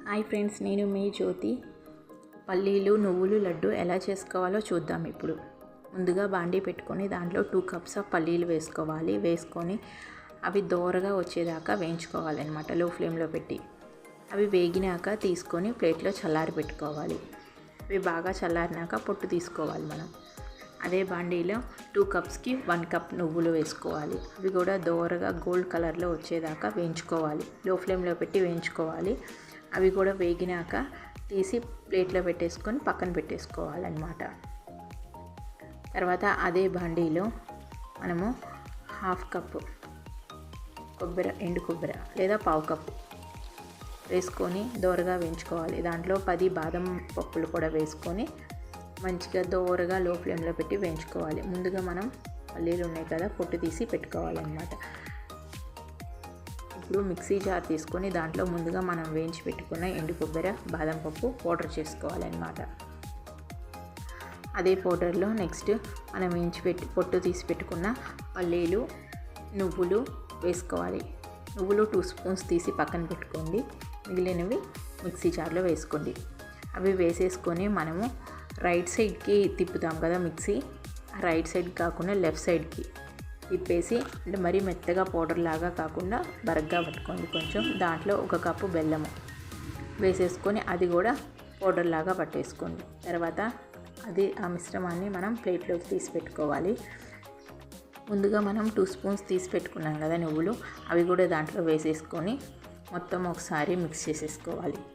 Hi friends, నేను మీ జ్యోతి. పల్లీలు నువ్వులు లడ్డు ఎలా చేసుకోవాలో చూద్దాం. ఇప్పుడు ముందుగా బాండీ పెట్టుకొని దాంట్లో 2 కప్స్ ఆఫ్ పల్లీలు వేసుకొని అవి దోరగా వచ్చేదాకా వేయించుకోవాలన్నమాట. లో ఫ్లేమ్లో పెట్టి అవి వేగినాక తీసుకొని ప్లేట్లో చల్లారి పెట్టుకోవాలి. అవి బాగా చల్లారినాక పొట్టు తీసుకోవాలి. మనం అదే బాండీలో 2 కప్స్కి 1 కప్ నువ్వులు వేసుకోవాలి. అవి కూడా దోరగా గోల్డ్ కలర్లో వచ్చేదాకా వేయించుకోవాలి. లో ఫ్లేమ్లో పెట్టి వేయించుకోవాలి. అవి కూడా వేగినాక తీసి ప్లేట్లో పెట్టేసుకొని పక్కన పెట్టేసుకోవాలన్నమాట. తర్వాత అదే బాండీలో మనము 1/2 కప్పు ఎండు కొబ్బరి లేదా 1/4 కప్పు వేసుకొని దోరగా వేయించుకోవాలి. దాంట్లో 10 బాదం పప్పులు కూడా వేసుకొని మంచిగా దోరగా లో ఫ్లేమ్లో పెట్టి వేయించుకోవాలి. ముందుగా మనం పల్లీలు ఉన్నాయి కదా, పొట్టు తీసి పెట్టుకోవాలన్నమాట. ఇప్పుడు మిక్సీ జార్ తీసుకొని దాంట్లో ముందుగా మనం వేయించి పెట్టుకున్న ఎండు కొబ్బరి బాదం పప్పు పౌడర్ చేసుకోవాలన్నమాట. అదే పౌడర్లో నెక్స్ట్ మనం పొట్టు తీసి పెట్టుకున్న పల్లీలు నువ్వులు వేసుకోవాలి. నువ్వులు 2 స్పూన్స్ తీసి పక్కన పెట్టుకోండి. మిగిలినవి మిక్సీ జార్లో వేసుకోండి. అవి వేసేసుకొని మనము రైట్ సైడ్కి తిప్పుతాం కదా మిక్సీ, రైట్ సైడ్ కాకుండా లెఫ్ట్ సైడ్కి తిప్పేసి, అంటే మరీ మెత్తగా పౌడర్ లాగా కాకుండా బరగ్గా పట్టుకోండి. కొంచెం దాంట్లో 1 కప్పు బెల్లము వేసేసుకొని అది కూడా పౌడర్ లాగా పట్టేసుకోండి. తర్వాత ఆ మిశ్రమాన్ని మనం ప్లేట్లోకి తీసి పెట్టుకోవాలి. ముందుగా మనం 2 స్పూన్స్ తీసి పెట్టుకున్నాం కదా నువ్వులు, అవి కూడా దాంట్లో వేసేసుకొని మొత్తం ఒకసారి మిక్స్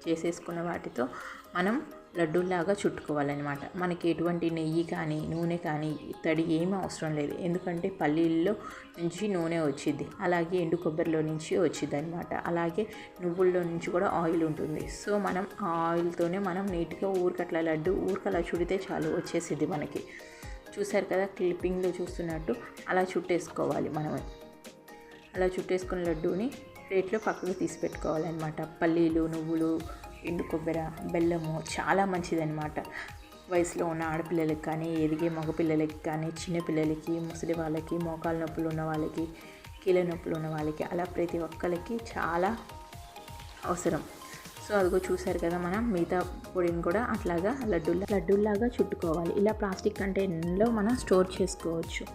చేసేసుకున్న వాటితో మనం లడ్డూలాగా చుట్టుకోవాలన్నమాట. మనకి ఎటువంటి నెయ్యి కానీ నూనె కానీ తడి ఏమీ అవసరం లేదు. ఎందుకంటే పల్లీల్లో నుంచి నూనె వచ్చింది, అలాగే ఎండు కొబ్బరిలో నుంచి వచ్చింది అనమాట. అలాగే నువ్వుల్లో నుంచి కూడా ఆయిల్ ఉంటుంది. సో మనం ఆ ఆయిల్తోనే మనం నీట్గా ఊరికట్లా ఊరికలా చుడితే చాలు, వచ్చేసింది మనకి. చూసారు కదా, క్లిప్పింగ్లో చూస్తున్నట్టు అలా చుట్టేసుకోవాలి. మనం అలా చుట్టేసుకున్న లడ్డూని ప్లేట్లో పక్కకు తీసి పెట్టుకోవాలన్నమాట. పల్లీలు నువ్వులు ఎండు కొబ్బరి బెల్లము చాలా మంచిదన్నమాట. వయసులో ఉన్న ఆడపిల్లలకి కానీ, ఎదిగే మగపిల్లలకి కానీ, చిన్నపిల్లలకి, ముసలి వాళ్ళకి, మోకాలు నొప్పులు ఉన్న వాళ్ళకి, కీళ్ళ నొప్పులు ఉన్న వాళ్ళకి, అలా ప్రతి ఒక్కరికి చాలా అవసరం. సో అదిగో చూసారు కదా, మనం మిగతా పొడిని కూడా అట్లాగా లడ్డూల్లాగా చుట్టుకోవాలి. ఇలా ప్లాస్టిక్ కంటైనర్లో మనం స్టోర్ చేసుకోవచ్చు.